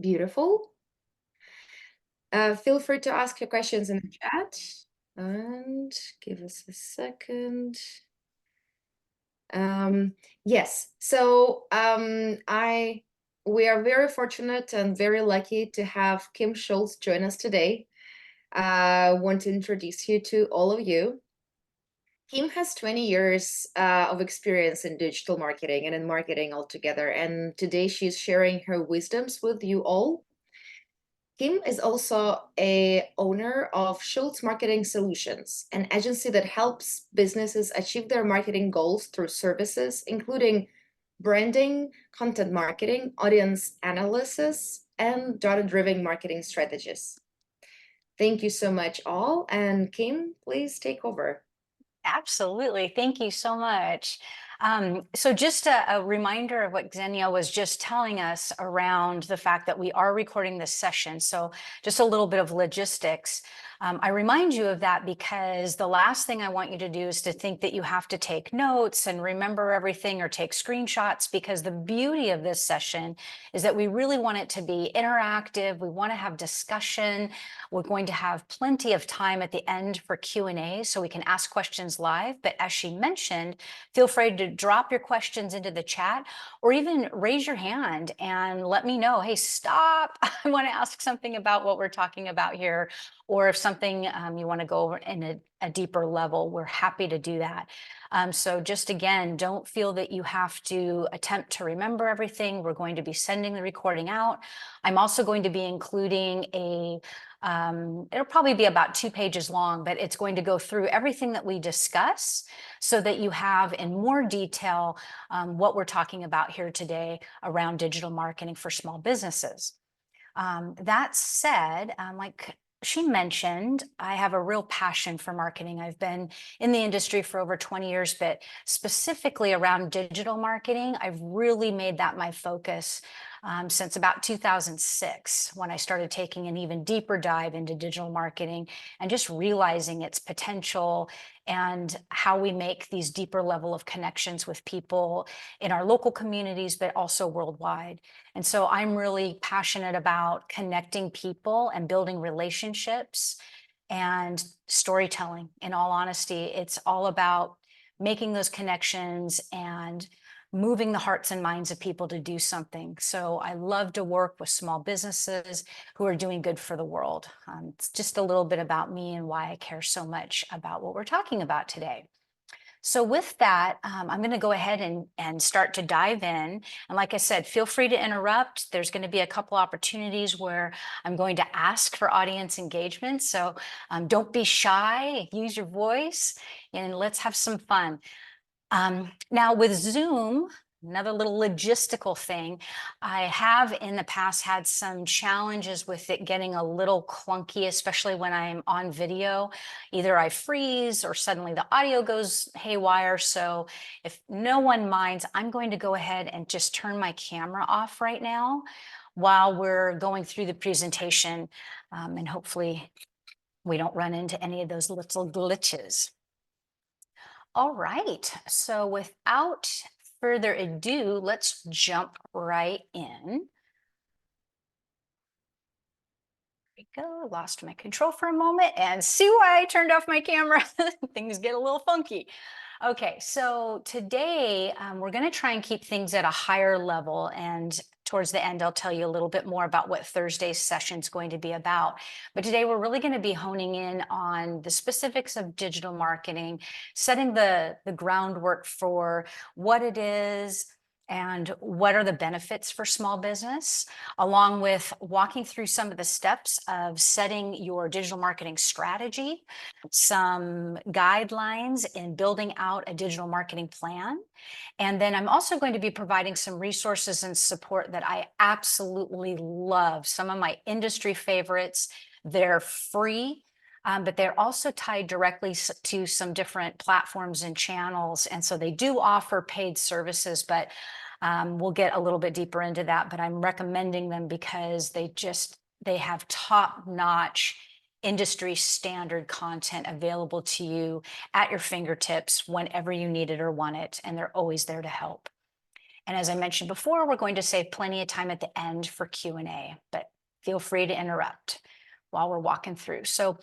Beautiful. Feel free to ask your questions in the chat and give us a second. Yes, so we are very fortunate and very lucky to have Kim Schulz join us today. I want to introduce you to all of you. Kim has 20 years of experience in digital marketing and in marketing altogether, and today she's sharing her wisdoms with you all. Kim is also a owner of Schulz Marketing Solutions, an agency that helps businesses achieve their marketing goals through services, including branding, content marketing, audience analysis, and data-driven marketing strategies. Thank you so much all, and Kim, please take over. Absolutely. Thank you so much. So just a reminder of what Xenia was just telling us around the fact that we are recording this session. So just a little bit of logistics. I remind you of that because the last thing I want you to do is to think that you have to take notes and remember everything or take screenshots, because the beauty of this session is that we really want it to be interactive. We want to have discussion. We're going to have plenty of time at the end for Q&A so we can ask questions live. But as she mentioned, feel free to drop your questions into the chat or even raise your hand and let me know, hey, stop, I want to ask something about what we're talking about here. Or if something you want to go over in a deeper level, we're happy to do that. So just again, don't feel that you have to attempt to remember everything. We're going to be sending the recording out. I'm also going to be including it'll probably be about 2 pages long, but it's going to go through everything that we discuss so that you have in more detail what we're talking about here today around digital marketing for small businesses. That said, like she mentioned, I have a real passion for marketing. I've been in the industry for over 20 years, but specifically around digital marketing, I've really made that my focus since about 2006, when I started taking an even deeper dive into digital marketing and just realizing its potential and how we make these deeper level of connections with people in our local communities, but also worldwide. And so I'm really passionate about connecting people and building relationships and storytelling. In all honesty, it's all about making those connections and moving the hearts and minds of people to do something. So I love to work with small businesses who are doing good for the world. It's just a little bit about me and why I care so much about what we're talking about today. So with that, I'm going to go ahead and start to dive in. And like I said, feel free to interrupt. There's going to be a couple opportunities where I'm going to ask for audience engagement. So don't be shy, use your voice, and let's have some fun. Now with Zoom, another little logistical thing, I have in the past had some challenges with it getting a little clunky, especially when I'm on video. Either I freeze or suddenly the audio goes haywire. So if no one minds, I'm going to go ahead and just turn my camera off right now while we're going through the presentation, and hopefully we don't run into any of those little glitches. All right, so without further ado, let's jump right in. There we go, lost my control for a moment and see why I turned off my camera. Things get a little funky. Okay, so today we're going to try and keep things at a higher level, and towards the end, I'll tell you a little bit more about what Thursday's session is going to be about. But today we're really going to be honing in on the specifics of digital marketing, setting the groundwork for what it is and what are the benefits for small business, along with walking through some of the steps of setting your digital marketing strategy, some guidelines in building out a digital marketing plan. And then I'm also going to be providing some resources and support that I absolutely love. Some of my industry favorites. They're free, but they're also tied directly to some different platforms and channels. And so they do offer paid services, but we'll get a little bit deeper into that. But I'm recommending them because they have top-notch industry standard content available to you at your fingertips whenever you need it or want it, and they're always there to help. And as I mentioned before, we're going to save plenty of time at the end for Q&A, but feel free to interrupt while we're walking through. So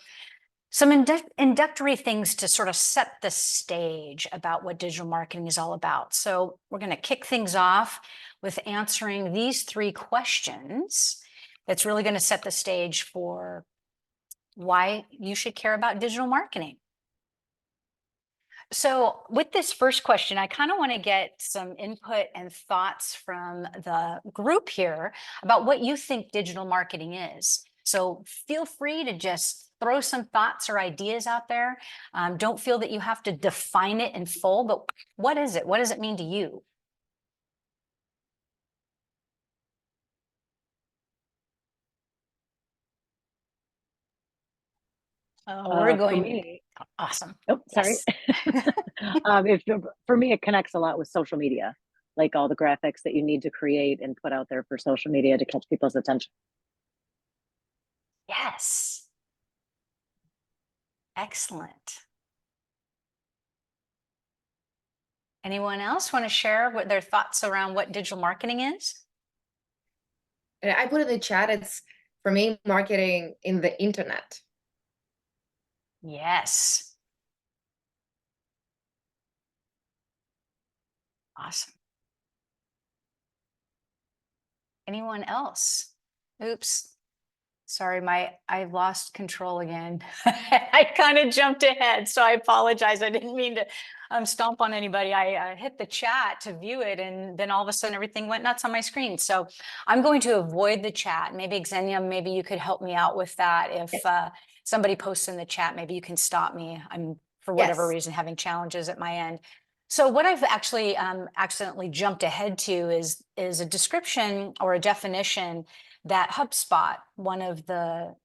some introductory things to sort of set the stage about what digital marketing is all about. So we're going to kick things off with answering these 3 questions. That's really going to set the stage for why you should care about digital marketing. So with this first question, I kind of want to get some input and thoughts from the group here about what you think digital marketing is. So feel free to just throw some thoughts or ideas out there. Don't feel that you have to define it in full, but what is it? What does it mean to you? We're For going. me, Awesome. oh, sorry. Yes. If for me, it connects a lot with social media, like all the graphics that you need to create and put out there for social media to catch people's attention. Yes. Excellent. Anyone else want to share what their thoughts around what digital marketing is? And I put in the chat, it's for me, marketing in the internet. Yes. Awesome. Anyone else? Oops. Sorry, I lost control again. I kind of jumped ahead, so I apologize. I didn't mean to stomp on anybody. I hit the chat to view it, and then all of a sudden everything went nuts on my screen. So I'm going to avoid the chat. Maybe Xenia, maybe you could help me out with that. If somebody posts in the chat, maybe you can stop me. I'm, for whatever Yes. reason, having challenges at my end. So what I've actually accidentally jumped ahead to is a description or a definition that HubSpot, one of the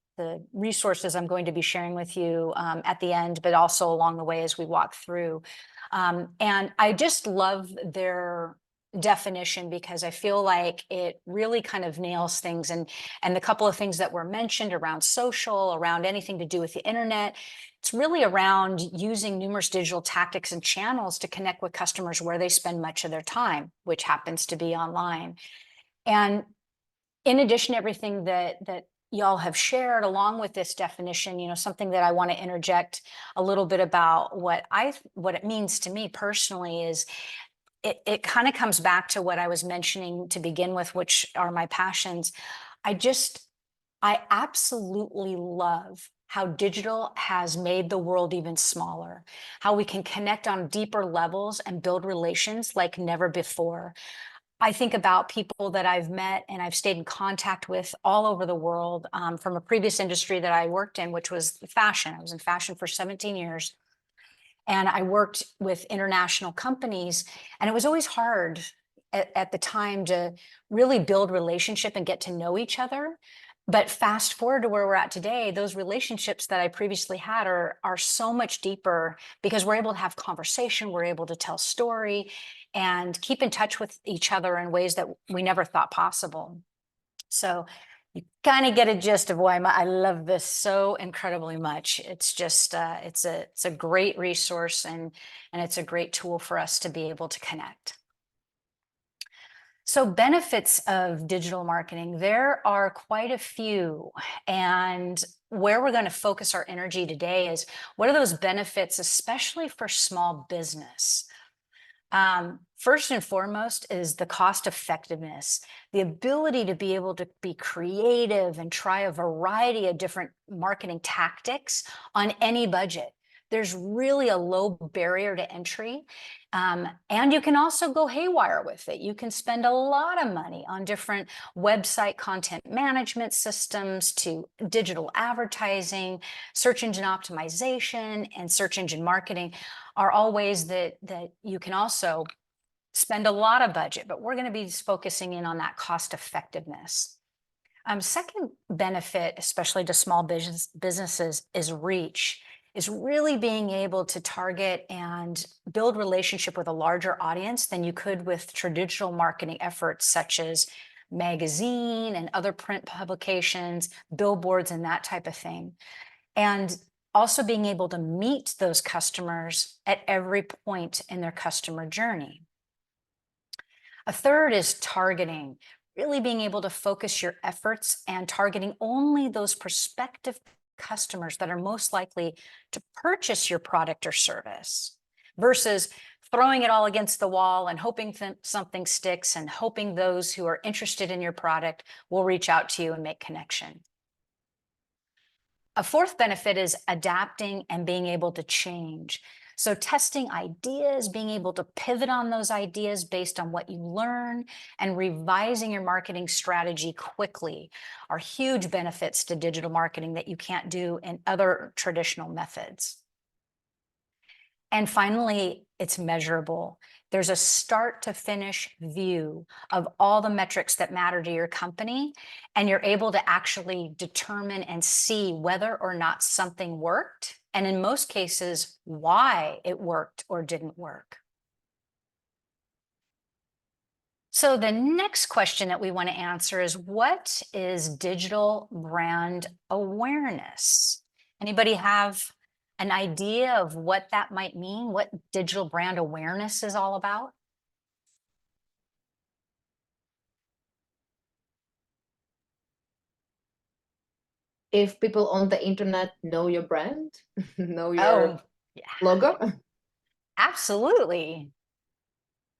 resources I'm going to be sharing with you at the end, but also along the way as we walk through. And I just love their definition because I feel like it really kind of nails things, and the couple of things that were mentioned around social, around anything to do with the internet. It's really around using numerous digital tactics and channels to connect with customers where they spend much of their time, which happens to be online. And in addition to everything that y'all have shared along with this definition, you know, something that I want to interject a little bit about what it means to me personally is it kind of comes back to what I was mentioning to begin with, which are my passions. I absolutely love how digital has made the world even smaller, how we can connect on deeper levels and build relations like never before. I think about people that I've met and I've stayed in contact with all over the world, from a previous industry that I worked in, which was fashion. I was in fashion for 17 years. And I worked with international companies, and it was always hard at the time to really build relationship and get to know each other. But fast forward to where we're at today, those relationships that I previously had are so much deeper because we're able to have conversation, we're able to tell story and keep in touch with each other in ways that we never thought possible. So you kind of get a gist of why I love this so incredibly much. It's just it's a great resource, and it's a great tool for us to be able to connect. So benefits of digital marketing, there are quite a few. And where we're going to focus our energy today is what are those benefits, especially for small business? First and foremost is the cost effectiveness, the ability to be able to be creative and try a variety of different marketing tactics on any budget. There's really a low barrier to entry. And you can also go haywire with it. You can spend a lot of money on different website content management systems to digital advertising, search engine optimization, and search engine marketing are all ways that you can also spend a lot of budget, but we're going to be focusing in on that cost effectiveness. Second benefit, especially to small businesses, is reach, is really being able to target and build relationship with a larger audience than you could with traditional marketing efforts such as magazine and other print publications, billboards, and that type of thing. And also being able to meet those customers at every point in their customer journey. A third is targeting, really being able to focus your efforts and targeting only those prospective customers that are most likely to purchase your product or service versus throwing it all against the wall and hoping something sticks and hoping those who are interested in your product will reach out to you and make connection. A fourth benefit is adapting and being able to change. So testing ideas, being able to pivot on those ideas based on what you learn, and revising your marketing strategy quickly are huge benefits to digital marketing that you can't do in other traditional methods. And finally, it's measurable. There's a start to finish view of all the metrics that matter to your company, and you're able to actually determine and see whether or not something worked, and in most cases, why it worked or didn't work. So the next question that we want to answer is, what is digital brand awareness? Anybody have an idea of what that might mean, what digital brand awareness is all about? If people on the internet know your brand, know your Oh, yeah, logo. absolutely.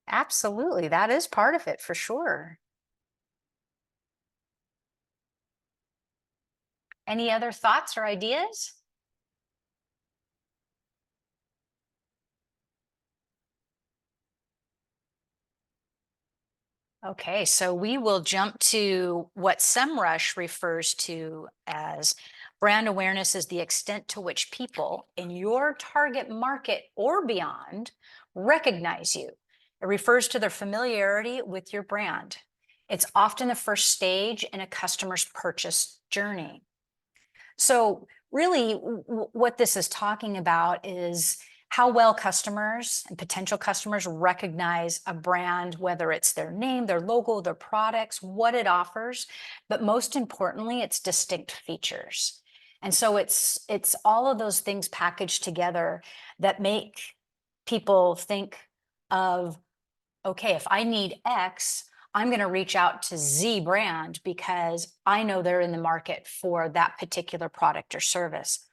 Absolutely. That is part of it for sure. Any other thoughts or ideas? Okay, so we will jump to what SEMrush refers to as brand awareness is the extent to which people in your target market or beyond recognize you. It refers to their familiarity with your brand. It's often the first stage in a customer's purchase journey. So really what this is talking about is how well customers and potential customers recognize a brand, whether it's their name, their logo, their products, what it offers, but most importantly, its distinct features. And so it's all of those things packaged together that make people think of, okay, if I need X, I'm going to reach out to Z brand because I know they're in the market for that particular product or service.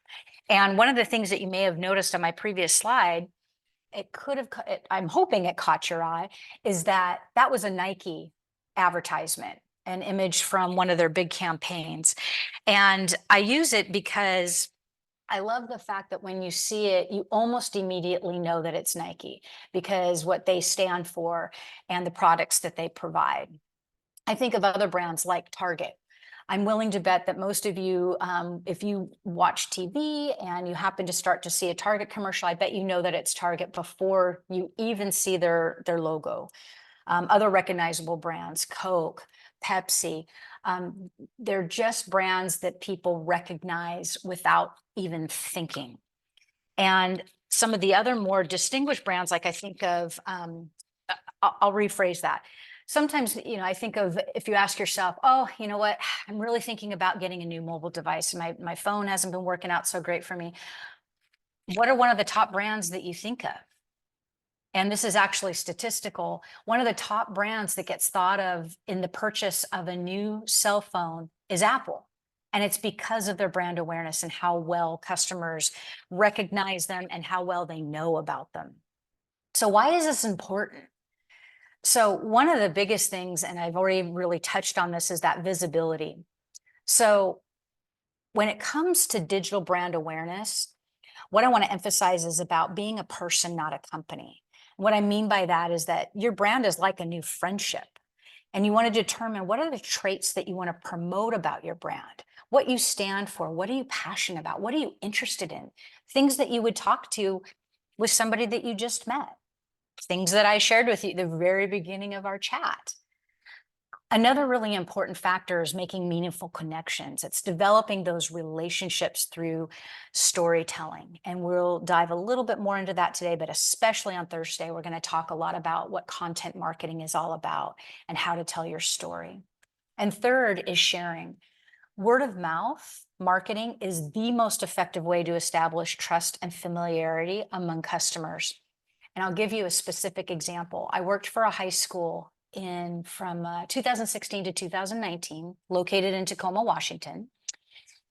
And one of the things that you may have noticed on my previous slide, it could have, I'm hoping it caught your eye, is that was a Nike advertisement, an image from one of their big campaigns. And I use it because I love the fact that when you see it, you almost immediately know that it's Nike because what they stand for and the products that they provide. I think of other brands like Target. I'm willing to bet that most of you, if you watch TV and you happen to start to see a Target commercial, I bet you know that it's Target before you even see their logo. Other recognizable brands, Coke, Pepsi, they're just brands that people recognize without even thinking. And some of the other more distinguished brands, like I think of, I'll rephrase that. Sometimes, I think of, if you ask yourself, oh, you know what, I'm really thinking about getting a new mobile device. My phone hasn't been working out so great for me. What are one of the top brands that you think of? And this is actually statistical. One of the top brands that gets thought of in the purchase of a new cell phone is Apple. And it's because of their brand awareness and how well customers recognize them and how well they know about them. So why is this important? So one of the biggest things, and I've already really touched on this, is that visibility. So when it comes to digital brand awareness, what I want to emphasize is about being a person, not a company. What I mean by that is that your brand is like a new friendship, and you want to determine what are the traits that you want to promote about your brand, what you stand for, what are you passionate about, what are you interested in, things that you would talk to with somebody that you just met, things that I shared with you at the very beginning of our chat. Another really important factor is making meaningful connections. It's developing those relationships through storytelling. And we'll dive a little bit more into that today, but especially on Thursday, we're going to talk a lot about what content marketing is all about and how to tell your story. And third is sharing. Word of mouth marketing is the most effective way to establish trust and familiarity among customers. And I'll give you a specific example. I worked for a high school from 2016 to 2019, located in Tacoma, Washington.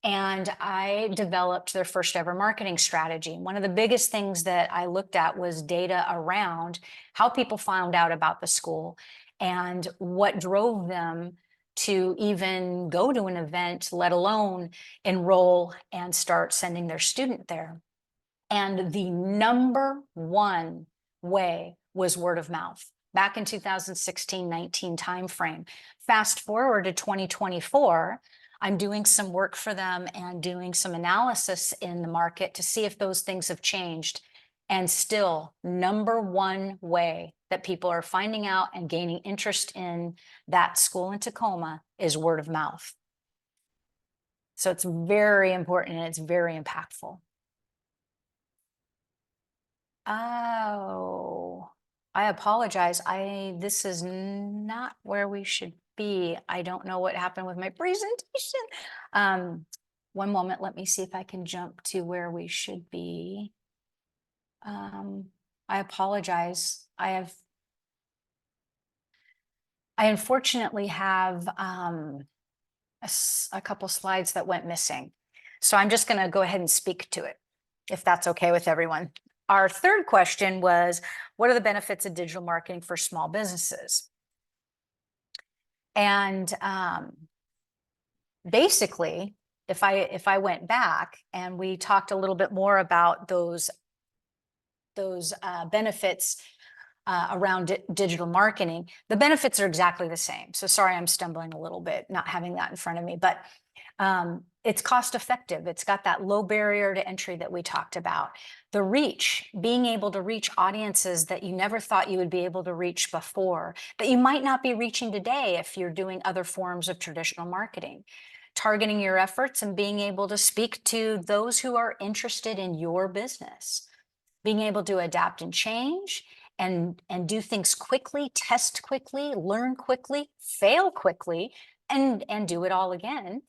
And I developed their first ever marketing strategy. One of the biggest things that I looked at was data around how people found out about the school and what drove them to even go to an event, let alone enroll and start sending their student there. And the number one way was word of mouth back in 2016-19 timeframe. Fast forward to 2024, I'm doing some work for them and doing some analysis in the market to see if those things have changed. And still, number one way that people are finding out and gaining interest in that school in Tacoma is word of mouth. So it's very important and it's very impactful. Oh, I apologize. This is not where we should be. I don't know what happened with my presentation. One moment, let me see if I can jump to where we should be. I apologize. I unfortunately have a couple slides that went missing. So I'm just going to go ahead and speak to it, if that's okay with everyone. Our third question was, what are the benefits of digital marketing for small businesses? And basically, if I went back and we talked a little bit more about those benefits around digital marketing, the benefits are exactly the same. So sorry, I'm stumbling a little bit, not having that in front of me, but it's cost effective. It's got that low barrier to entry that we talked about. The reach, being able to reach audiences that you never thought you would be able to reach before, that you might not be reaching today if you're doing other forms of traditional marketing. Targeting your efforts and being able to speak to those who are interested in your business. Being able to adapt and change and do things quickly, test quickly, learn quickly, fail quickly, and do it all again.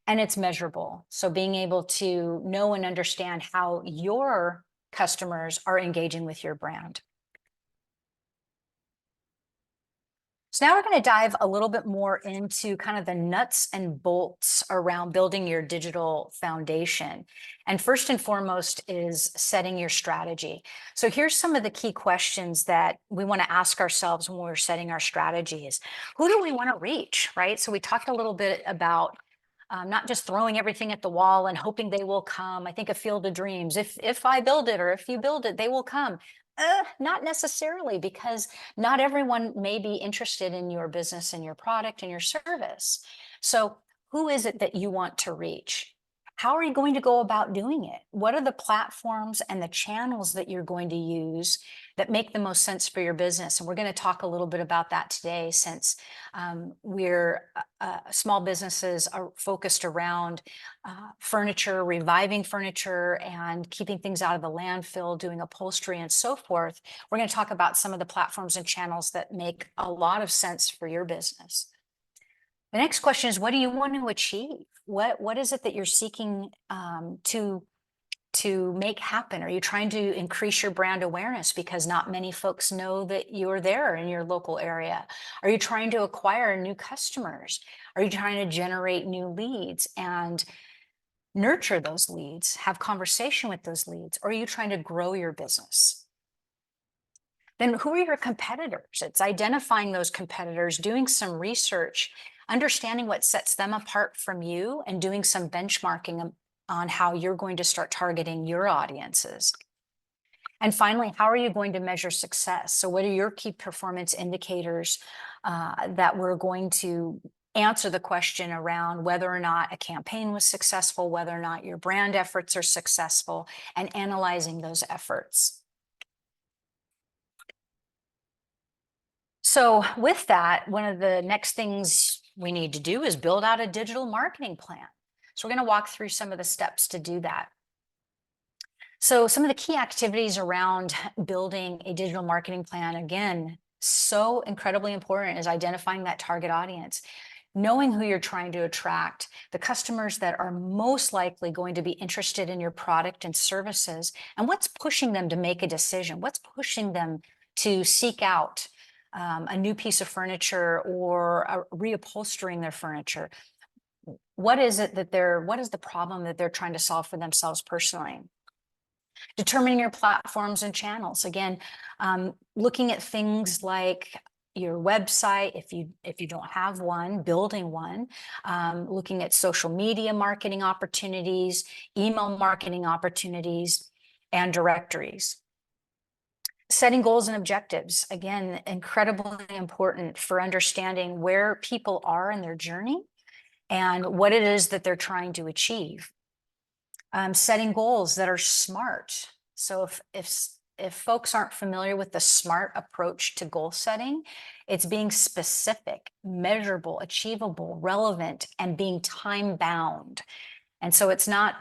And it's measurable. So being able to know and understand how your customers are engaging with your brand. So now we're going to dive a little bit more into kind of the nuts and bolts around building your digital foundation. And first and foremost is setting your strategy. So here's some of the key questions that we want to ask ourselves when we're setting our strategies. Who do we want to reach, right? So we talked a little bit about not just throwing everything at the wall and hoping they will come. I think a field of dreams. If I build it or if you build it, they will come. Not necessarily, because not everyone may be interested in your business and your product and your service. So who is it that you want to reach? How are you going to go about doing it? What are the platforms and the channels that you're going to use that make the most sense for your business? And we're going to talk a little bit about that today, since small businesses are focused around furniture, reviving furniture and keeping things out of the landfill, doing upholstery and so forth. We're going to talk about some of the platforms and channels that make a lot of sense for your business. The next question is, what do you want to achieve? What is it that you're seeking to make happen? Are you trying to increase your brand awareness because not many folks know that you're there in your local area? Are you trying to acquire new customers? Are you trying to generate new leads and nurture those leads, have conversation with those leads? Or are you trying to grow your business? Then who are your competitors? It's identifying those competitors, doing some research, understanding what sets them apart from you, and doing some benchmarking on how you're going to start targeting your audiences. And finally, how are you going to measure success? So what are your key performance indicators that we're going to answer the question around whether or not a campaign was successful, whether or not your brand efforts are successful, and analyzing those efforts. So with that, one of the next things we need to do is build out a digital marketing plan. So we're going to walk through some of the steps to do that. So some of the key activities around building a digital marketing plan, again, so incredibly important, is identifying that target audience, knowing who you're trying to attract, the customers that are most likely going to be interested in your product and services, and what's pushing them to make a decision, what's pushing them to seek out a new piece of furniture or reupholstering their furniture. What is the problem that they're trying to solve for themselves personally? Determining your platforms and channels. Again, looking at things like your website, if you don't have one, building one, looking at social media marketing opportunities, email marketing opportunities, and directories. Setting goals and objectives, again, incredibly important for understanding where people are in their journey and what it is that they're trying to achieve. Setting goals that are SMART. So if folks aren't familiar with the SMART approach to goal setting, it's being specific, measurable, achievable, relevant, and being time bound. And so it's not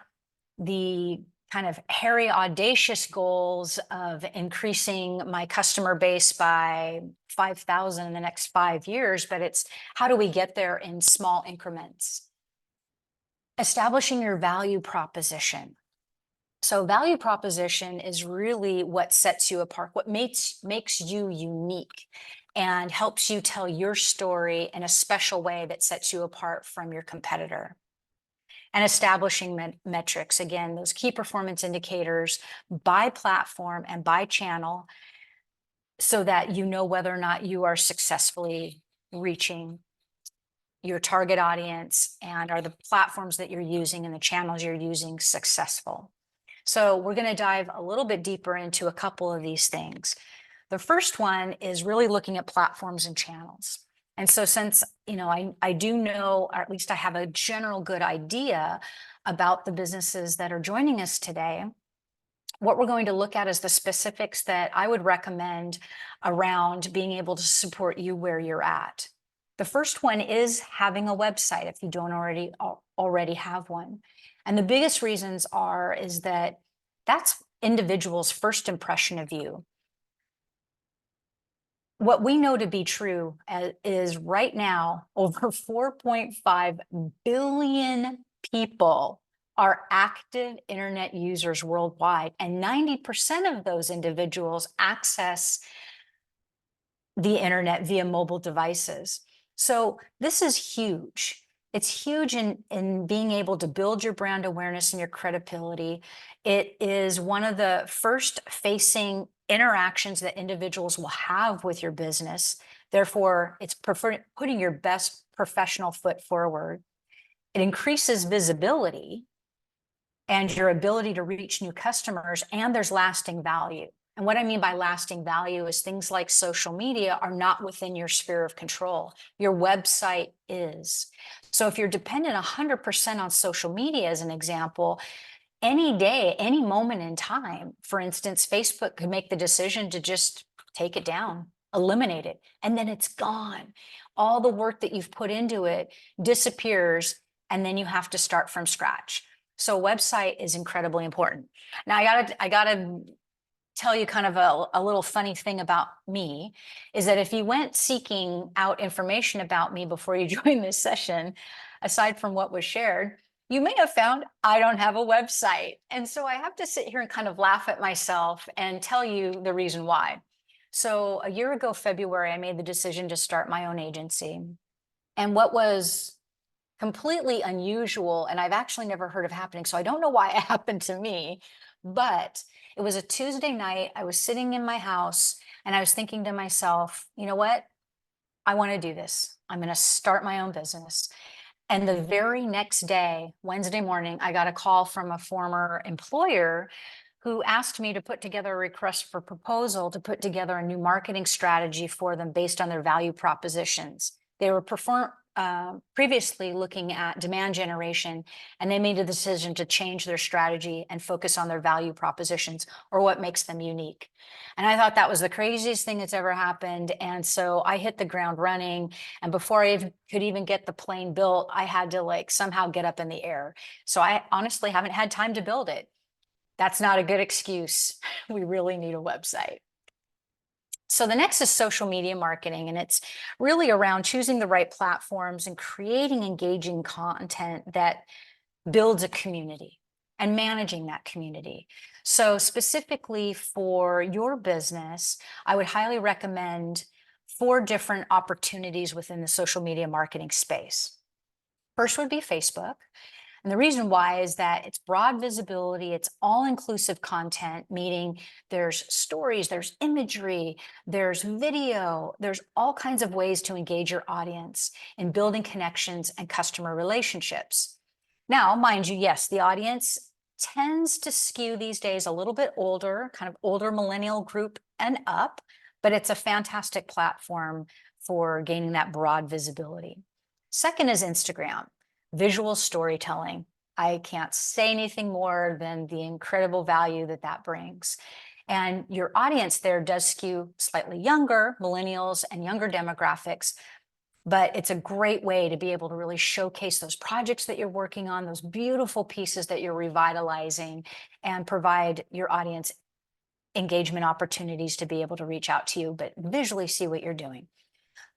the kind of hairy, audacious goals of increasing my customer base by 5,000 in the next 5 years, but it's how do we get there in small increments? Establishing your value proposition. So value proposition is really what sets you apart, what makes you unique and helps you tell your story in a special way that sets you apart from your competitor. And establishing metrics, again, those key performance indicators by platform and by channel so that you know whether or not you are successfully reaching your target audience and are the platforms that you're using and the channels you're using successful. So we're going to dive a little bit deeper into a couple of these things. The first one is really looking at platforms and channels. And so since, I do know, or at least I have a general good idea about the businesses that are joining us today, what we're going to look at is the specifics that I would recommend around being able to support you where you're at. The first one is having a website if you don't already have one. And the biggest reasons is that that's individuals' first impression of you. What we know to be true is right now, over 4.5 billion people are active internet users worldwide, and 90% of those individuals access the internet via mobile devices. So this is huge. It's huge in being able to build your brand awareness and your credibility. It is one of the first facing interactions that individuals will have with your business. Therefore, it's putting your best professional foot forward. It increases visibility and your ability to reach new customers, and there's lasting value. And what I mean by lasting value is things like social media are not within your sphere of control. Your website is. So if you're dependent 100% on social media, as an example, any day, any moment in time, for instance, Facebook could make the decision to just take it down, eliminate it, and then it's gone. All the work that you've put into it disappears, and then you have to start from scratch. So website is incredibly important. Now I gotta tell you kind of a little funny thing about me is that if you went seeking out information about me before you joined this session, aside from what was shared, you may have found I don't have a website. And so I have to sit here and kind of laugh at myself and tell you the reason why. So a year ago, February, I made the decision to start my own agency. And what was completely unusual, and I've actually never heard of happening, so I don't know why it happened to me, but it was a Tuesday night. I was sitting in my house and I was thinking to myself, you know what? I want to do this. I'm going to start my own business. And the very next day, Wednesday morning, I got a call from a former employer who asked me to put together a request for proposal to put together a new marketing strategy for them based on their value propositions. They were previously looking at demand generation, and they made a decision to change their strategy and focus on their value propositions or what makes them unique. And I thought that was the craziest thing that's ever happened. And so I hit the ground running. And before I could even get the plane built, I had to somehow get up in the air. So I honestly haven't had time to build it. That's not a good excuse. We really need a website. So the next is social media marketing, and it's really around choosing the right platforms and creating engaging content that builds a community and managing that community. So specifically for your business, I would highly recommend 4 different opportunities within the social media marketing space. First would be Facebook. And the reason why is that it's broad visibility, it's all-inclusive content, meaning there's stories, there's imagery, there's video, there's all kinds of ways to engage your audience in building connections and customer relationships. Now, mind you, yes, the audience tends to skew these days a little bit older, kind of older millennial group and up, but it's a fantastic platform for gaining that broad visibility. Second is Instagram. Visual storytelling. I can't say anything more than the incredible value that that brings. And your audience there does skew slightly younger, millennials and younger demographics, but it's a great way to be able to really showcase those projects that you're working on, those beautiful pieces that you're revitalizing, and provide your audience engagement opportunities to be able to reach out to you, but visually see what you're doing.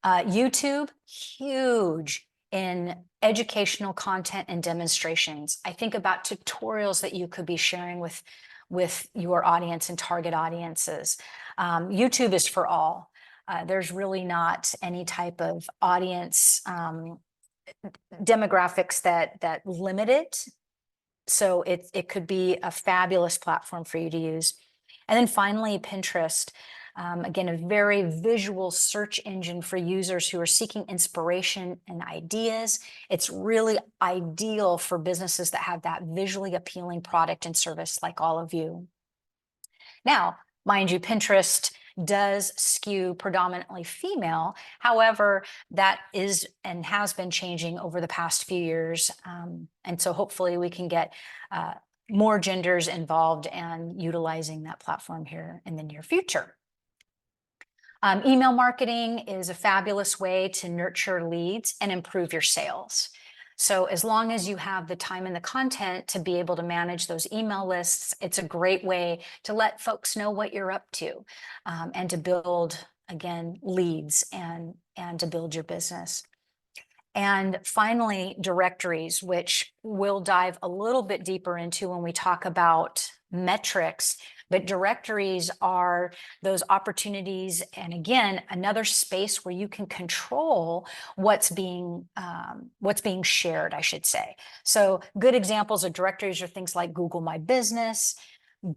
YouTube, huge in educational content and demonstrations. I think about tutorials that you could be sharing with your audience and target audiences. YouTube is for all. There's really not any type of audience demographics that limit it. So it could be a fabulous platform for you to use. And then finally, Pinterest. Again, a very visual search engine for users who are seeking inspiration and ideas. It's really ideal for businesses that have that visually appealing product and service like all of you. Now, mind you, Pinterest does skew predominantly female. However, that is and has been changing over the past few years. And so hopefully we can get more genders involved and utilizing that platform here in the near future. Email marketing is a fabulous way to nurture leads and improve your sales. So as long as you have the time and the content to be able to manage those email lists, it's a great way to let folks know what you're up to, and to build, again, leads and to build your business. And finally, directories, which we'll dive a little bit deeper into when we talk about metrics. But directories are those opportunities, and again, another space where you can control what's being shared, I should say. So good examples of directories are things like Google My Business,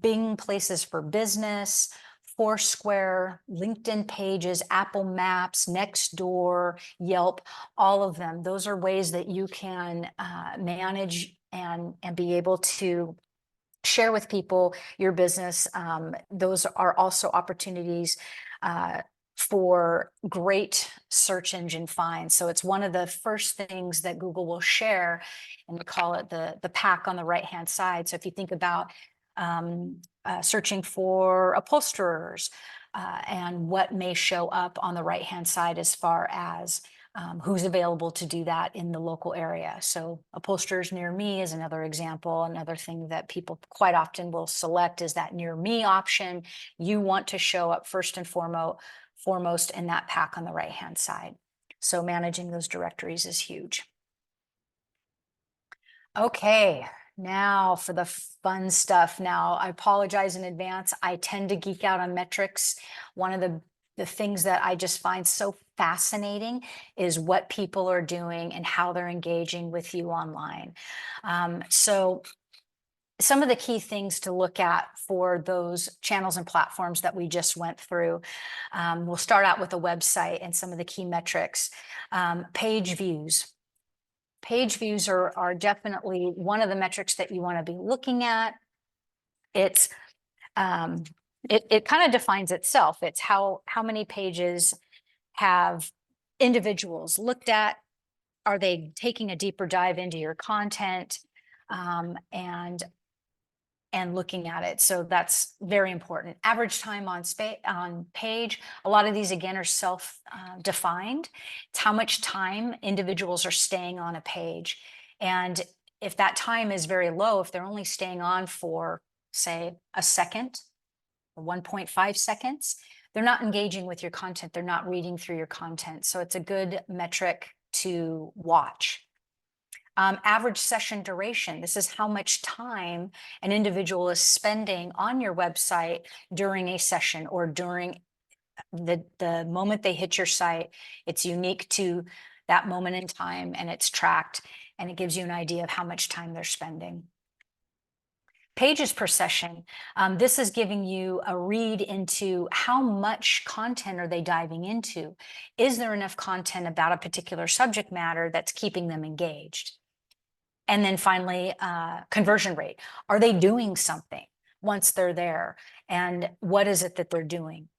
Bing Places for Business, Foursquare, LinkedIn Pages, Apple Maps, Nextdoor, Yelp, all of them. Those are ways that you can manage and be able to share with people your business. Those are also opportunities for great search engine finds. So it's one of the first things that Google will share, and we call it the pack on the right-hand side. So if you think about searching for upholsterers and what may show up on the right-hand side as far as who's available to do that in the local area. So upholsterers near me is another example. Another thing that people quite often will select is that near me option. You want to show up first and foremost in that pack on the right-hand side. So managing those directories is huge. Okay, now for the fun stuff. Now, I apologize in advance. I tend to geek out on metrics. One of the things that I just find so fascinating is what people are doing and how they're engaging with you online. So some of the key things to look at for those channels and platforms that we just went through. We'll start out with a website and some of the key metrics. Page views. Page views are definitely one of the metrics that you want to be looking at. It's it kind of defines itself. It's how many pages have individuals looked at? Are they taking a deeper dive into your content and looking at it? So that's very important. Average time on page. A lot of these, again, are self-defined. It's how much time individuals are staying on a page. And if that time is very low, if they're only staying on for, say, a second, 1.5 seconds, they're not engaging with your content. They're not reading through your content. So it's a good metric to watch. Average session duration. This is how much time an individual is spending on your website during a session or during the moment they hit your site, it's unique to that moment in time, and it's tracked, and it gives you an idea of how much time they're spending. Pages per session. This is giving you a read into how much content are they diving into. Is there enough content about a particular subject matter that's keeping them engaged? And then finally, conversion rate. Are they doing something once they're there? And what is it that they're doing?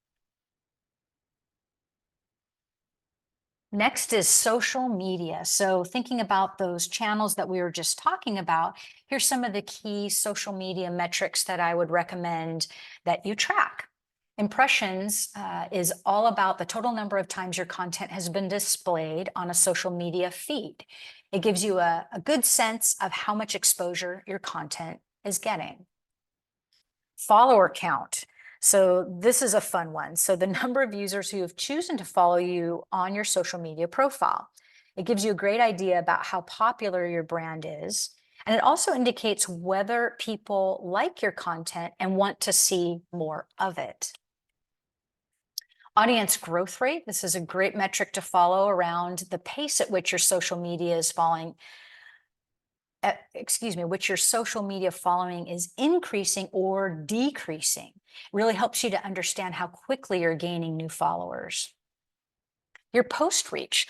Next is social media. So thinking about those channels that we were just talking about, here's some of the key social media metrics that I would recommend that you track. Impressions is all about the total number of times your content has been displayed on a social media feed. It gives you a good sense of how much exposure your content is getting. Follower count. So this is a fun one. So the number of users who have chosen to follow you on your social media profile. It gives you a great idea about how popular your brand is. And it also indicates whether people like your content and want to see more of it. Audience growth rate. This is a great metric to follow around the pace at which your social media is following. Which your social media following is increasing or decreasing. Really helps you to understand how quickly you're gaining new followers. Your post reach,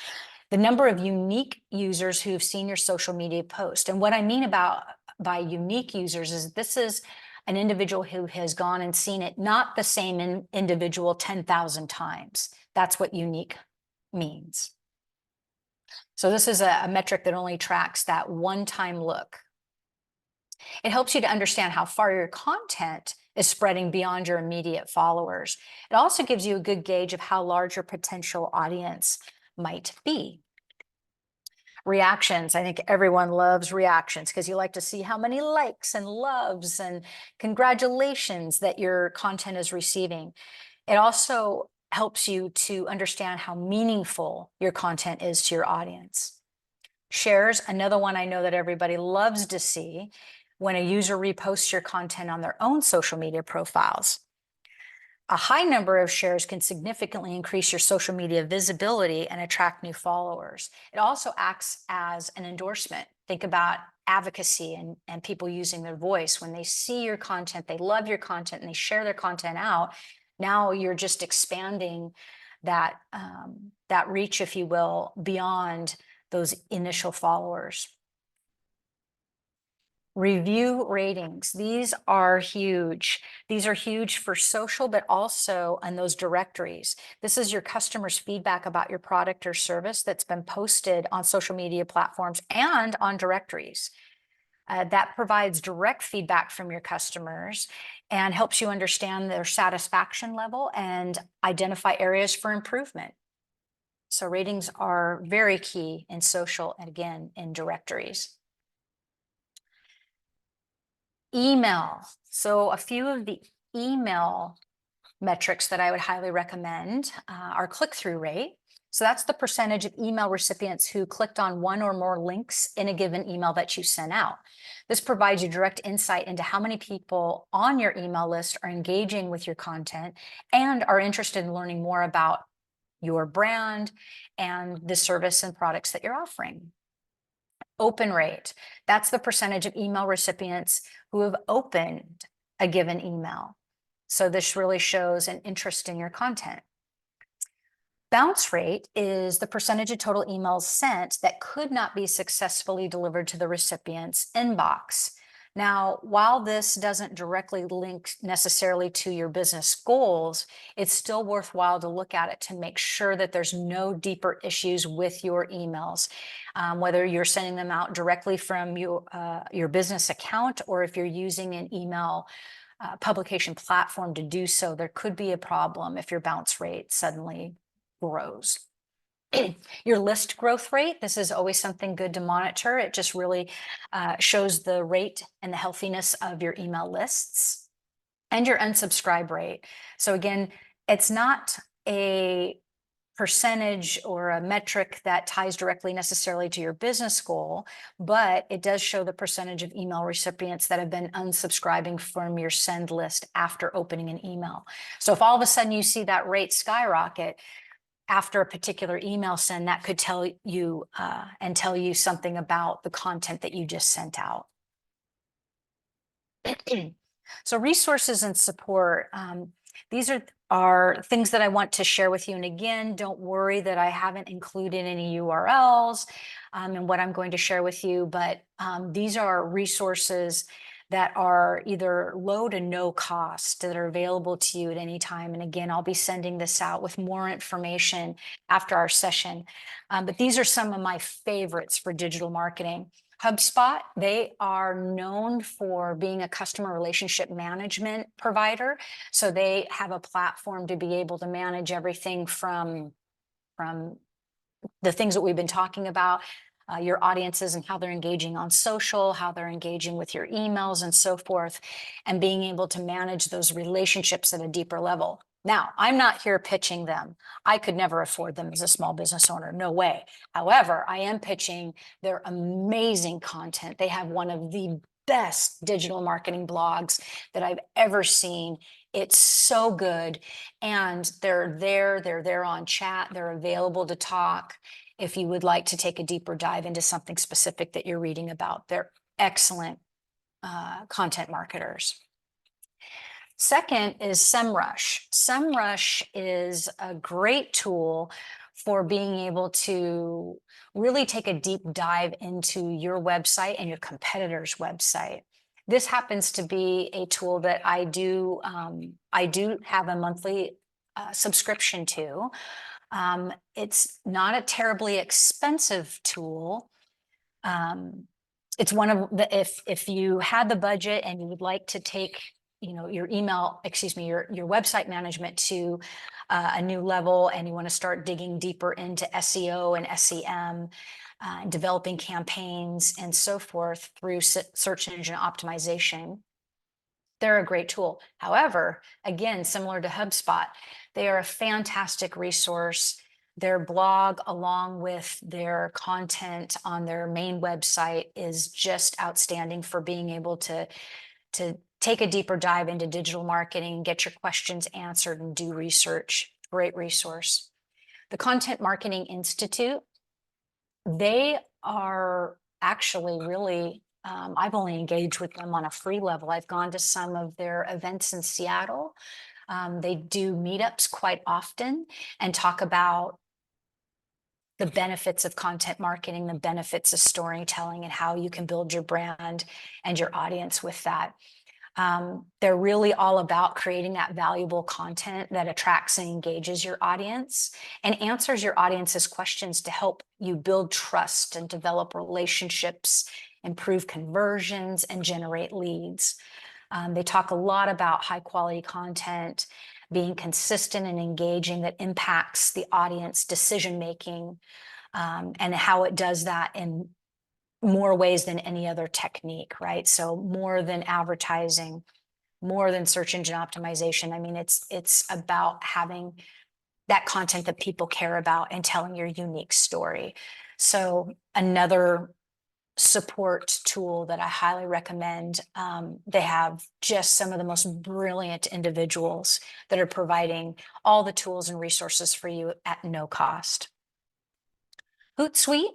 the number of unique users who've seen your social media post. And what I mean by unique users is this is an individual who has gone and seen it, not the same individual 10,000 times. That's what unique means. So this is a metric that only tracks that one-time look. It helps you to understand how far your content is spreading beyond your immediate followers. It also gives you a good gauge of how large your potential audience might be. Reactions. I think everyone loves reactions because you like to see how many likes and loves and congratulations that your content is receiving. It also helps you to understand how meaningful your content is to your audience. Shares, another one I know that everybody loves to see when a user reposts your content on their own social media profiles. A high number of shares can significantly increase your social media visibility and attract new followers. It also acts as an endorsement. Think about advocacy and people using their voice. When they see your content, they love your content, and they share their content out. Now you're just expanding that, that reach, if you will, beyond those initial followers. Review ratings. These are huge. These are huge for social, but also in those directories. This is your customers' feedback about your product or service that's been posted on social media platforms and on directories. That provides direct feedback from your customers and helps you understand their satisfaction level and identify areas for improvement. So ratings are very key in social and, again, in directories. Email. So a few of the email metrics that I would highly recommend are click-through rate. So that's the percentage of email recipients who clicked on one or more links in a given email that you sent out. This provides you direct insight into how many people on your email list are engaging with your content and are interested in learning more about your brand and the service and products that you're offering. Open rate, that's the percentage of email recipients who have opened a given email. So this really shows an interest in your content. Bounce rate is the percentage of total emails sent that could not be successfully delivered to the recipient's inbox. Now, while this doesn't directly link necessarily to your business goals, it's still worthwhile to look at it to make sure that there's no deeper issues with your emails, whether you're sending them out directly from your business account or if you're using an email publication platform to do so. There could be a problem if your bounce rate suddenly grows. Your list growth rate, this is always something good to monitor. It just really shows the rate and the healthiness of your email lists. And your unsubscribe rate. So again, it's not a percentage or a metric that ties directly necessarily to your business goal, but it does show the percentage of email recipients that have been unsubscribing from your send list after opening an email. So if all of a sudden you see that rate skyrocket after a particular email send, that could tell you something about the content that you just sent out. So resources and support. These are things that I want to share with you. And again, don't worry that I haven't included any URLs in what I'm going to share with you, but these are resources that are either low to no cost that are available to you at any time. And again, I'll be sending this out with more information after our session. But these are some of my favorites for digital marketing. HubSpot, they are known for being a customer relationship management provider. So they have a platform to be able to manage everything from the things that we've been talking about, your audiences and how they're engaging on social, how they're engaging with your emails and so forth, and being able to manage those relationships at a deeper level. Now, I'm not here pitching them. I could never afford them as a small business owner, no way. However, I am pitching their amazing content. They have one of the best digital marketing blogs that I've ever seen. It's so good. And they're there on chat. They're available to talk if you would like to take a deeper dive into something specific that you're reading about. They're excellent content marketers. Second is SEMrush. SEMrush is a great tool for being able to really take a deep dive into your website and your competitor's website. This happens to be a tool that I do have a monthly subscription to. It's not a terribly expensive tool. It's one of the, if you had the budget and you would like to take, your your website management to a new level, and you want to start digging deeper into SEO and SEM, developing campaigns and so forth through search engine optimization, they're a great tool. However, again, similar to HubSpot, they are a fantastic resource. Their blog, along with their content on their main website, is just outstanding for being able to take a deeper dive into digital marketing, get your questions answered, and do research. Great resource. The Content Marketing Institute, they are actually really, I've only engaged with them on a free level. I've gone to some of their events in Seattle. They do meetups quite often and talk about the benefits of content marketing, the benefits of storytelling, and how you can build your brand and your audience with that. They're really all about creating that valuable content that attracts and engages your audience and answers your audience's questions to help you build trust and develop relationships, improve conversions, and generate leads. They talk a lot about high quality content, being consistent and engaging that impacts the audience decision making, and how it does that in more ways than any other technique, right? So more than advertising, more than search engine optimization. I mean, it's about having that content that people care about and telling your unique story. So another support tool that I highly recommend. They have just some of the most brilliant individuals that are providing all the tools and resources for you at no cost. Hootsuite,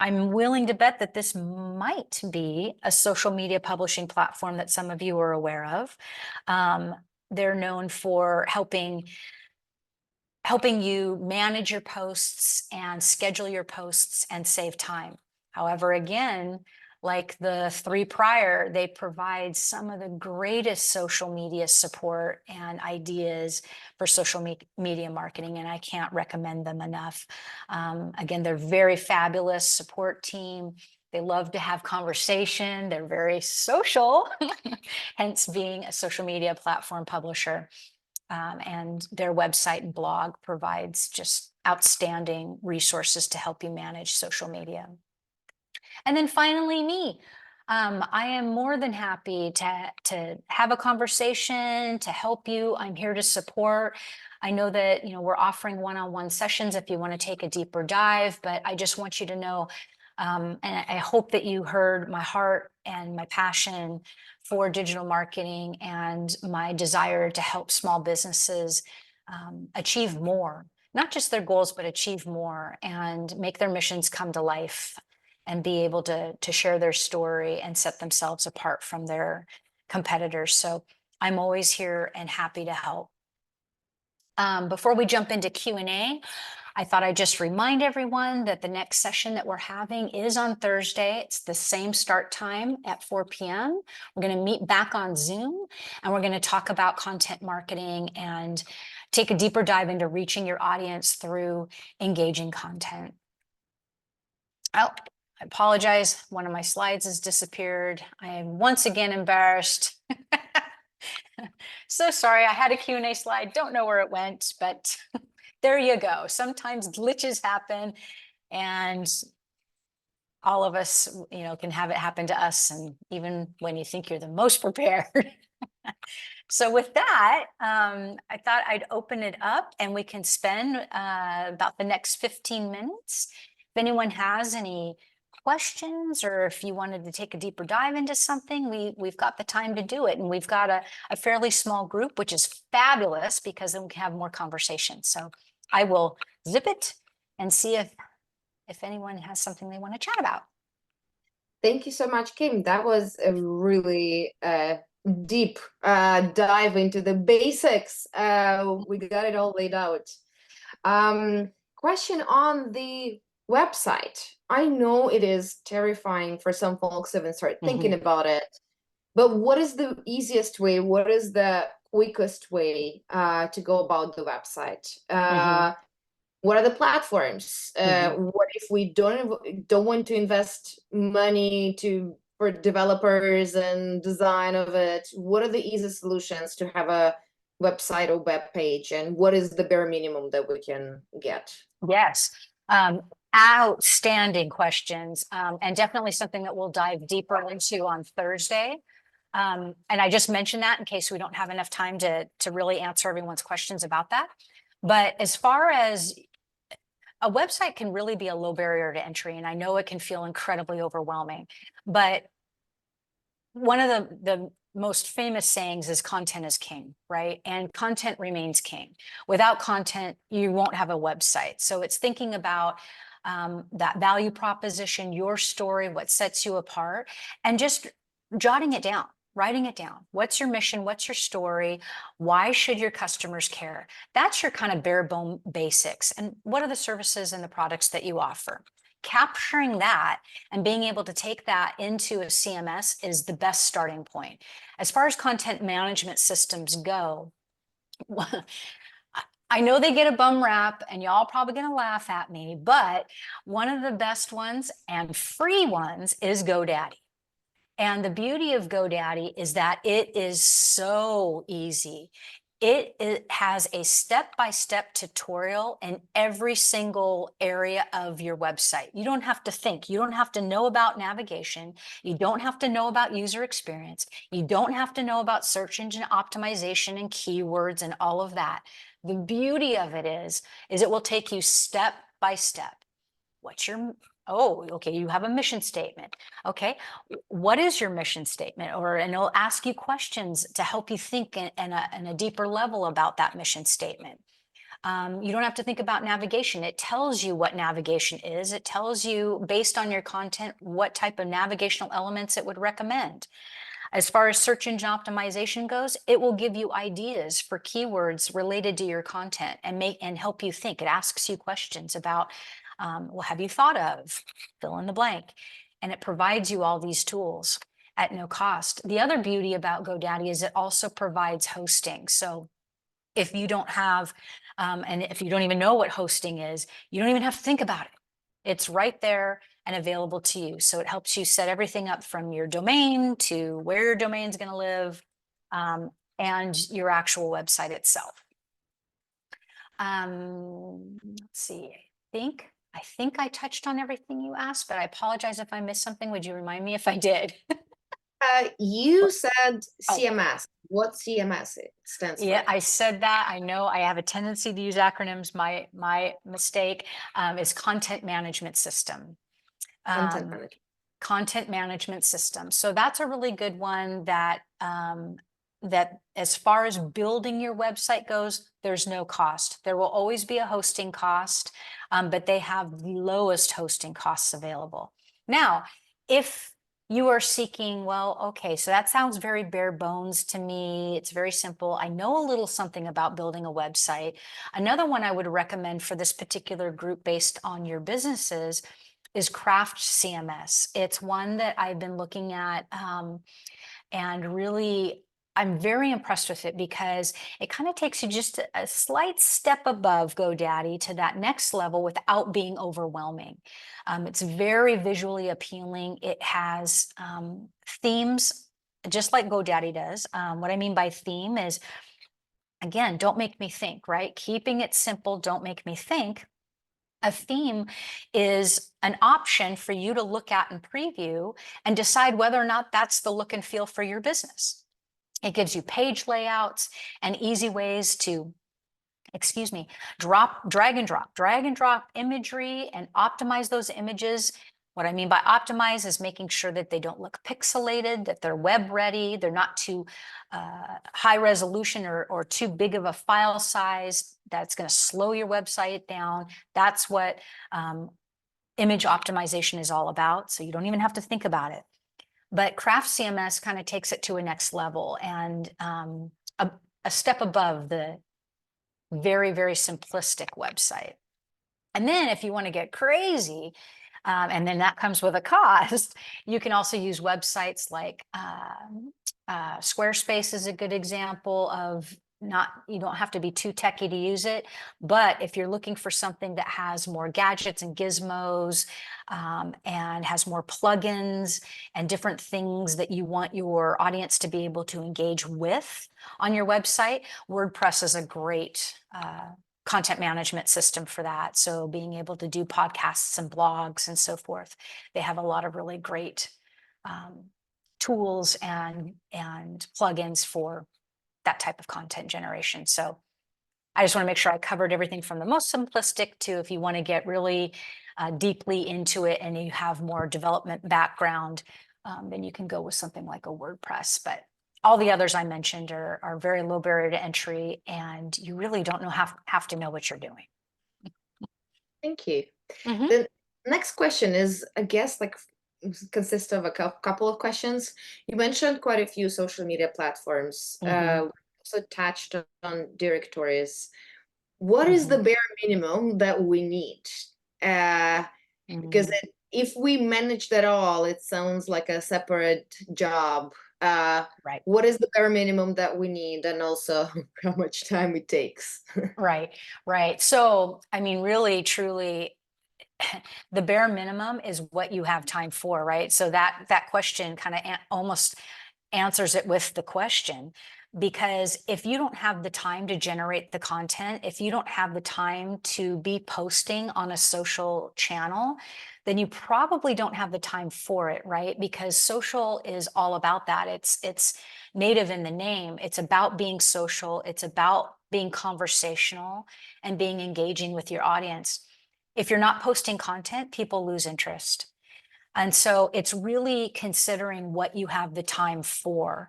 I'm willing to bet that this might be a social media publishing platform that some of you are aware of. They're known for helping you manage your posts and schedule your posts and save time. However, again, like the three prior, they provide some of the greatest social media support and ideas for social media marketing, and I can't recommend them enough. Again, they're very fabulous support team. They love to have conversation. They're very social, hence being a social media platform publisher. And their website and blog provides just outstanding resources to help you manage social media. And then finally, me. I am more than happy to have a conversation, to help you. I'm here to support. I know that, we're offering one-on-one sessions if you want to take a deeper dive, but I just want you to know, and I hope that you heard my heart and my passion for digital marketing and my desire to help small businesses achieve more, not just their goals, but achieve more and make their missions come to life and be able to share their story and set themselves apart from their competitors. So I'm always here and happy to help. Before we jump into Q&A, I thought I'd just remind everyone that the next session that we're having is on Thursday. It's the same start time at 4 p.m. We're going to meet back on Zoom, and we're going to talk about content marketing and take a deeper dive into reaching your audience through engaging content. Oh, I apologize. One of my slides has disappeared. I am once again embarrassed. So sorry, I had a Q&A slide. Don't know where it went, but there you go. Sometimes glitches happen, and all of us, can have it happen to us, and even when you think you're the most prepared. So with that, I thought I'd open it up and we can spend about the next 15 minutes. If anyone has any questions, or if you wanted to take a deeper dive into something, we've got the time to do it. And we've got a fairly small group, which is fabulous because then we can have more conversation. So I will zip it and see if anyone has something they want to chat about. Thank you so much, Kim. That was a really deep dive into the basics. We got it all laid out. Question on the website. I know it is terrifying for some folks to even start thinking about it, but what is the easiest way? What is the quickest way to go about the website? What are the platforms? What if we don't want to invest money for developers and design of it? What are the easiest solutions to have a website or web page, and what is the bare minimum that we can get? Yes. Outstanding questions, and definitely something that we'll dive deeper into on Thursday. And I just mentioned that in case we don't have enough time to really answer everyone's questions about that. But as far as a website can really be a low barrier to entry, and I know it can feel incredibly overwhelming, but one of the most famous sayings is content is king, right? And content remains king. Without content, you won't have a website. So it's thinking about that value proposition, your story, what sets you apart, and just jotting it down, writing it down. What's your mission? What's your story? Why should your customers care? That's your kind of bare bone basics. And what are the services and the products that you offer? Capturing that and being able to take that into a CMS is the best starting point. As far as content management systems go, I know they get a bum rap and y'all probably gonna laugh at me, but one of the best ones and free ones is GoDaddy. And the beauty of GoDaddy is that it is so easy. It has a step-by-step tutorial in every single area of your website. You don't have to think. You don't have to know about navigation. You don't have to know about user experience. You don't have to know about search engine optimization and keywords and all of that. The beauty of it is it will take you step by step. Oh, okay, you have a mission statement. Okay, what is your mission statement? And it'll ask you questions to help you think in a deeper level about that mission statement. You don't have to think about navigation. It tells you what navigation is. It tells you, based on your content, what type of navigational elements it would recommend. As far as search engine optimization goes, it will give you ideas for keywords related to your content and help you think. It asks you questions about, well, have you thought of, fill in the blank, and it provides you all these tools at no cost. The other beauty about GoDaddy is it also provides hosting. So if you don't have, and if you don't even know what hosting is, you don't even have to think about it. It's right there and available to you. So it helps you set everything up from your domain to where your domain is going to live, and your actual website itself. Let's see, I I think I touched on everything you asked, but I apologize if I missed something. Would you remind me if I did? You said Oh. CMS. What CMS it stands Yeah, for? I said that. I know I have a tendency to use acronyms. My mistake. Is content management system. Content Um, management. Content management system. So that's a really good one that that as far as building your website goes, there's no cost. There will always be a hosting cost, but they have the lowest hosting costs available. Now, if you are seeking, well, okay, so that sounds very bare bones to me. It's very simple. I know a little something about building a website. Another one I would recommend for this particular group based on your businesses is Craft CMS. It's one that I've been looking at, and really I'm very impressed with it because it kind of takes you just a slight step above GoDaddy to that next level without being overwhelming. It's very visually appealing. It has themes just like GoDaddy does. What I mean by theme is, again, don't make me think, right? Keeping it simple, don't make me think. A theme is an option for you to look at and preview and decide whether or not that's the look and feel for your business. It gives you page layouts and easy ways to, excuse me, drag and drop imagery and optimize those images. What I mean by optimize is making sure that they don't look pixelated, that they're web ready, they're not too high resolution or too big of a file size that's going to slow your website down. That's what image optimization is all about. So you don't even have to think about it. But Craft CMS kind of takes it to a next level and a step above the very, very simplistic website. And then if you want to get crazy, and then that comes with a cost, you can also use websites like Squarespace is a good example of you don't have to be too techy to use it. But if you're looking for something that has more gadgets and gizmos and has more plugins and different things that you want your audience to be able to engage with on your website, WordPress is a great content management system for that. So being able to do podcasts and blogs and so forth, they have a lot of really great tools and plugins for that type of content generation. So I just want to make sure I covered everything from the most simplistic to if you want to get really deeply into it and you have more development background, then you can go with something like a WordPress. But all the others I mentioned are very low barrier to entry, and you really don't have to know what you're doing. Thank you. Mm-hmm. The next question is, I guess, like consists of a couple of questions. You mentioned quite a few social media platforms. Mm-hmm. Also touched on directories. What is the bare minimum that we need? Because if we manage that all, it sounds like a separate job. Right. What is the bare minimum that we need, and also how much time it takes? Right. So, I mean, really, truly, the bare minimum is what you have time for, right? So that question kind of almost answers it with the question, because if you don't have the time to generate the content, if you don't have the time to be posting on a social channel, then you probably don't have the time for it, right? Because social is all about that. It's native in the name. It's about being social. It's about being conversational and being engaging with your audience. If you're not posting content, people lose interest. And so it's really considering what you have the time for.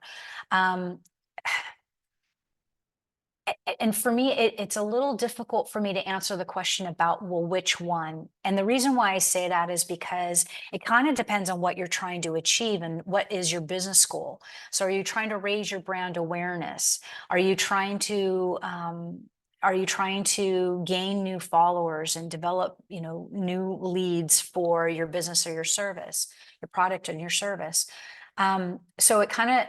And for me, it's a little difficult for me to answer the question about, well, which one? And the reason why I say that is because it kind of depends on what you're trying to achieve and what is your business goal. So are you trying to raise your brand awareness? Are you trying to gain new followers and develop, new leads for your business or your service, your product and your service? So it kind of,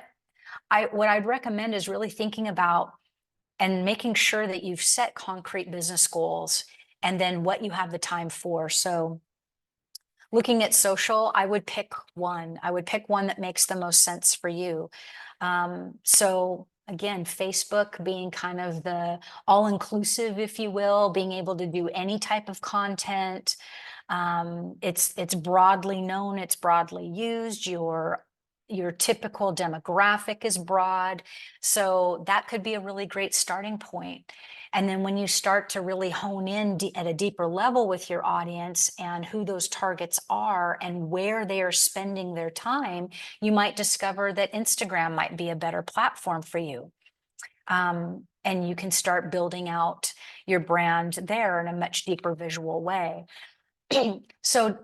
what I'd recommend is really thinking about and making sure that you've set concrete business goals and then what you have the time for. So looking at social, I would pick one. I would pick one that makes the most sense for you. So again, Facebook being kind of the all-inclusive, if you will, being able to do any type of content. It's broadly known, it's broadly used. Your typical demographic is broad. So that could be a really great starting point. And then when you start to really hone in at a deeper level with your audience and who those targets are and where they are spending their time, you might discover that Instagram might be a better platform for you. And you can start building out your brand there in a much deeper visual way. So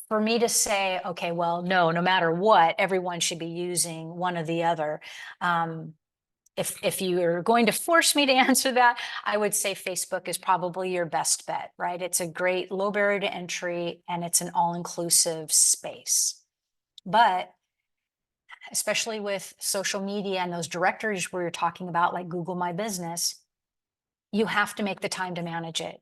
for me to say, okay, well, no matter what, everyone should be using one or the other. If you're going to force me to answer that, I would say Facebook is probably your best bet, right? It's a great low barrier to entry and it's an all-inclusive space. But especially with social media and those directories we were talking about, like Google My Business, you have to make the time to manage it.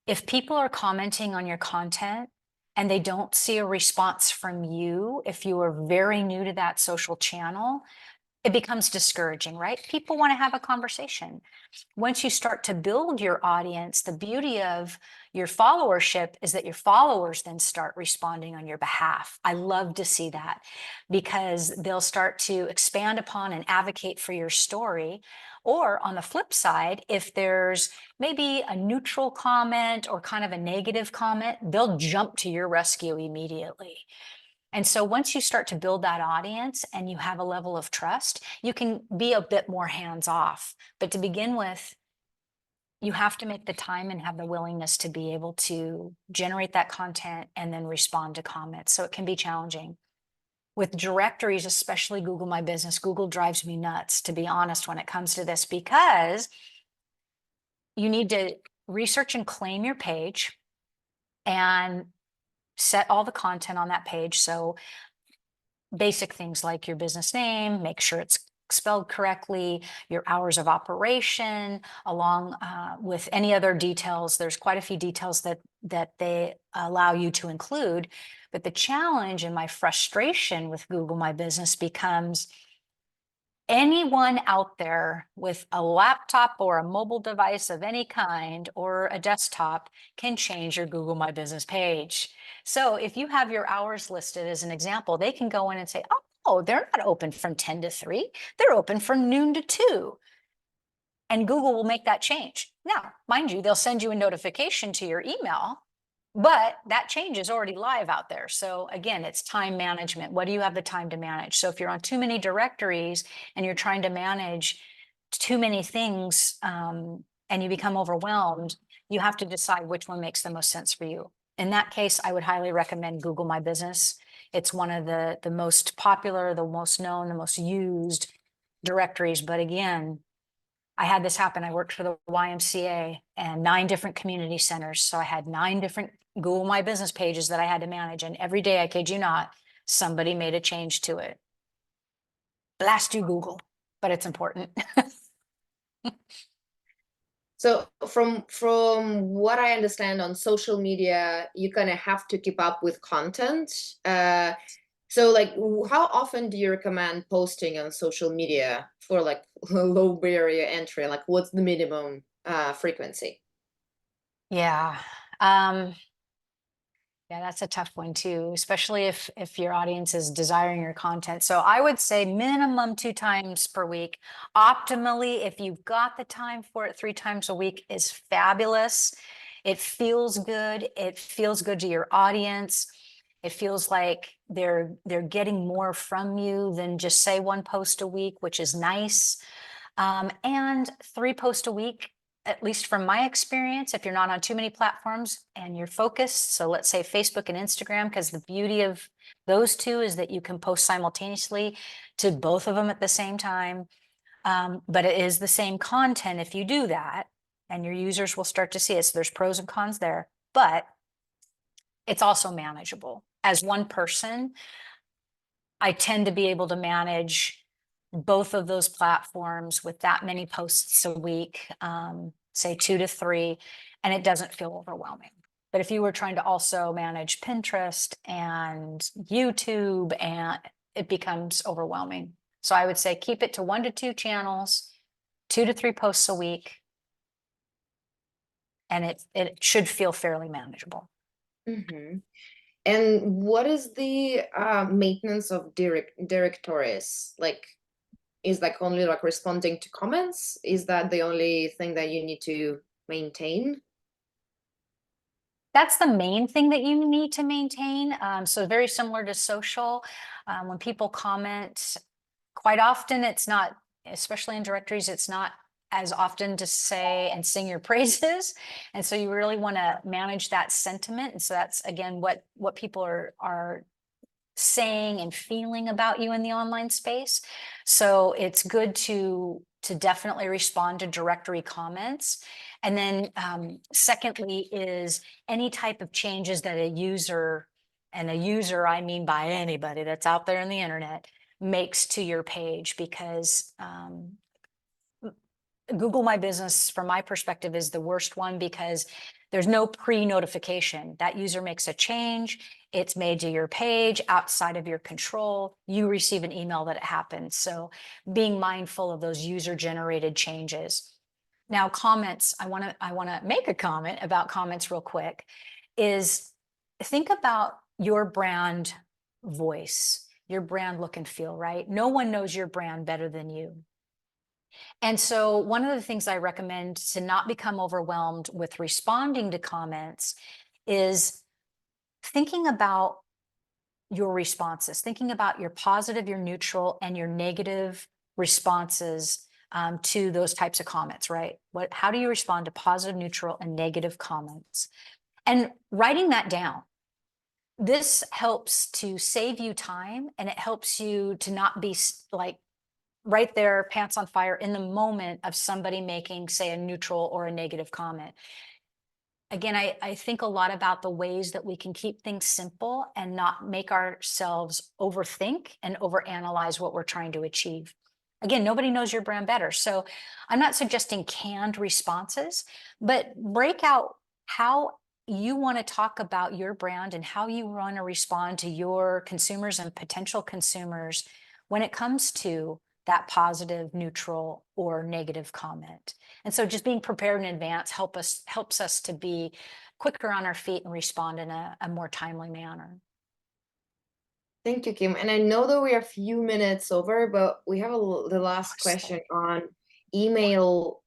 If people are commenting on your content and they don't see a response from you, if you are very new to that social channel, it becomes discouraging, right? People want to have a conversation. Once you start to build your audience, the beauty of your followership is that your followers then start responding on your behalf. I love to see that because they'll start to expand upon and advocate for your story. Or on the flip side, if there's maybe a neutral comment or kind of a negative comment, they'll jump to your rescue immediately. And so once you start to build that audience and you have a level of trust, you can be a bit more hands off. But to begin with, you have to make the time and have the willingness to be able to generate that content and then respond to comments. So it can be challenging. With directories, especially Google My Business, Google drives me nuts, to be honest, when it comes to this, because you need to research and claim your page and set all the content on that page. So basic things like your business name, make sure it's spelled correctly, your hours of operation, along with any other details. There's quite a few details that they allow you to include. But the challenge and my frustration with Google My Business becomes anyone out there with a laptop or a mobile device of any kind or a desktop can change your Google My Business page. So if you have your hours listed as an example, they can go in and say, oh, they're not open from 10 to 3. They're open from noon to 2. And Google will make that change. Now, mind you, they'll send you a notification to your email, but that change is already live out there. So again, it's time management. What do you have the time to manage? So if you're on too many directories and you're trying to manage too many things and you become overwhelmed, you have to decide which one makes the most sense for you. In that case, I would highly recommend Google My Business. It's one of the most popular, the most known, the most used directories. But again, I had this happen. I worked for the YMCA and 9 different community centers. So I had 9 different Google My Business pages that I had to manage. And every day, I kid you not, somebody made a change to it. Blast you, Google, but it's important. So from what I understand on social media, you kind of have to keep up with content. So like, how often do you recommend posting on social media for like low barrier entry? Like, what's the minimum frequency? Yeah. Yeah, that's a tough one too, especially if your audience is desiring your content. So I would say minimum 2 times per week. Optimally, if you've got the time for it, 3 times a week is fabulous. It feels good. It feels good to your audience. It feels like they're getting more from you than just say 1 post a week, which is nice. And 3 posts a week, at least from my experience, if you're not on too many platforms and you're focused. So let's say Facebook and Instagram, because the beauty of those 2 is that you can post simultaneously to both of them at the same time. But it is the same content if you do that, and your users will start to see it. So there's pros and cons there, but it's also manageable. As one person, I tend to be able to manage both of those platforms with that many posts a week, say 2 to 3, and it doesn't feel overwhelming. But if you were trying to also manage Pinterest and YouTube, and it becomes overwhelming. So I would say keep it to 1 to 2 channels, 2 to 3 posts a week, and it should feel fairly manageable. Mm-hmm. And what is the maintenance of directories? Like, is like only like responding to comments? Is that the only thing that you need to maintain? That's the main thing that you need to maintain. So very similar to social. When people comment, quite often it's not, especially in directories, it's not as often to say and sing your praises. And so you really want to manage that sentiment. And so that's again what people are saying and feeling about you in the online space. So it's good to definitely respond to directory comments. And then secondly is any type of changes that a user, and a user I mean by anybody that's out there in the internet, makes to your page, because Google My Business, from my perspective, is the worst one because there's no pre-notification. That user makes a change, it's made to your page outside of your control. You receive an email that it happened. So being mindful of those user-generated changes. Now, comments, I want to make a comment about comments real quick, is think about your brand voice, your brand look and feel, right? No one knows your brand better than you. And so one of the things I recommend to not become overwhelmed with responding to comments is thinking about your responses, thinking about your positive, your neutral, and your negative responses to those types of comments, right? How do you respond to positive, neutral, and negative comments? And writing that down. This helps to save you time, and it helps you to not be like right there, pants on fire in the moment of somebody making, say, a neutral or a negative comment. Again, I think a lot about the ways that we can keep things simple and not make ourselves overthink and overanalyze what we're trying to achieve. Again, nobody knows your brand better. So I'm not suggesting canned responses, but break out how you want to talk about your brand and how you want to respond to your consumers and potential consumers when it comes to that positive, neutral, or negative comment. And so just being prepared in advance helps us to be quicker on our feet and respond in a more timely manner. Thank you, Kim. And I know that we are a few minutes over, but we have the last question on email,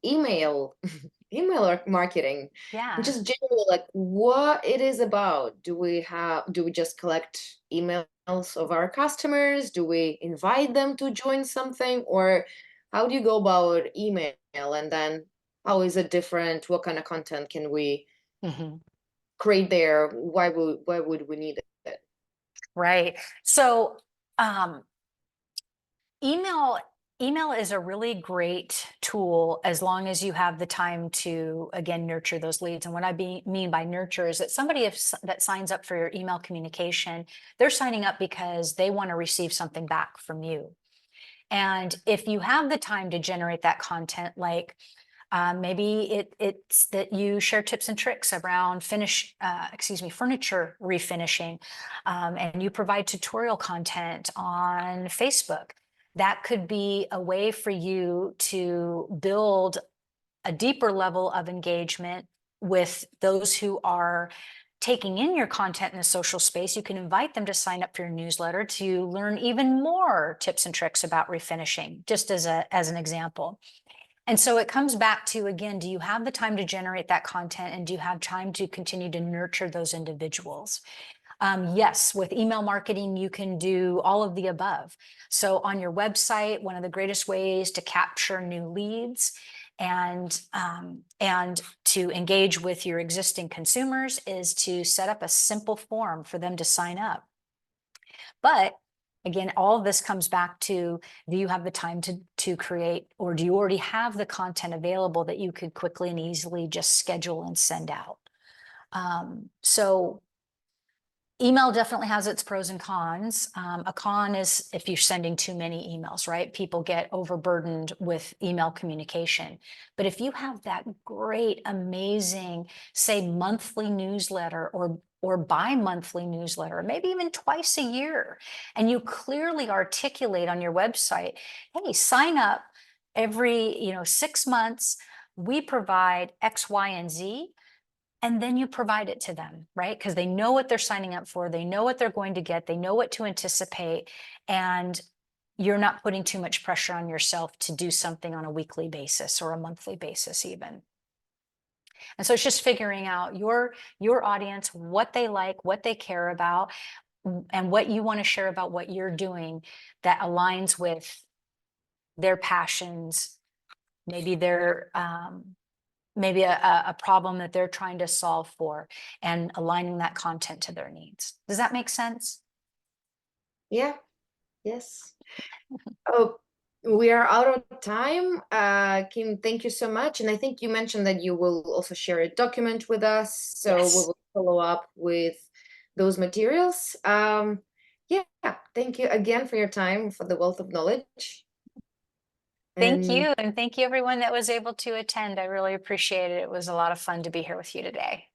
email, email marketing. Yeah. Just generally, like what it is about. Do we just collect emails of our customers? Do we invite them to join something? Or how do you go about email? And then how is it different? What kind of content can we create there? Why would we need it? Right. So email is a really great tool as long as you have the time to, again, nurture those leads. And what I mean by nurture is that somebody that signs up for your email communication, they're signing up because they want to receive something back from you. And if you have the time to generate that content, like maybe it's that you share tips and tricks around furniture refinishing, and you provide tutorial content on Facebook. That could be a way for you to build a deeper level of engagement with those who are taking in your content in the social space. You can invite them to sign up for your newsletter to learn even more tips and tricks about refinishing, just as an example. And so it comes back to, again, do you have the time to generate that content, and do you have time to continue to nurture those individuals? Yes, with email marketing, you can do all of the above. So on your website, one of the greatest ways to capture new leads and to engage with your existing consumers is to set up a simple form for them to sign up. But again, all of this comes back to, do you have the time to create, or do you already have the content available that you could quickly and easily just schedule and send out? So email definitely has its pros and cons. A con is if you're sending too many emails, right? People get overburdened with email communication. But if you have that great, amazing, say, monthly newsletter or bi-monthly newsletter, maybe even twice a year, and you clearly articulate on your website, hey, sign up every 6 months. We provide X, Y, and Z. And then you provide it to them, right? Because they know what they're signing up for. They know what they're going to get. They know what to anticipate. And you're not putting too much pressure on yourself to do something on a weekly basis or a monthly basis even. And so it's just figuring out your audience, what they like, what they care about, and what you want to share about what you're doing that aligns with their passions, maybe their maybe a problem that they're trying to solve for, and aligning that content to their needs. Does that make sense? Yeah. Yes. Oh, we are out of time. Kim, thank you so much. And I think you mentioned that you will also share a document with us. So we Yes. will follow up with those materials. Yeah, thank you again for your time, for the wealth of knowledge. Thank And you. And thank you everyone that was able to attend. I really appreciate it. It was a lot of fun to be here with you today.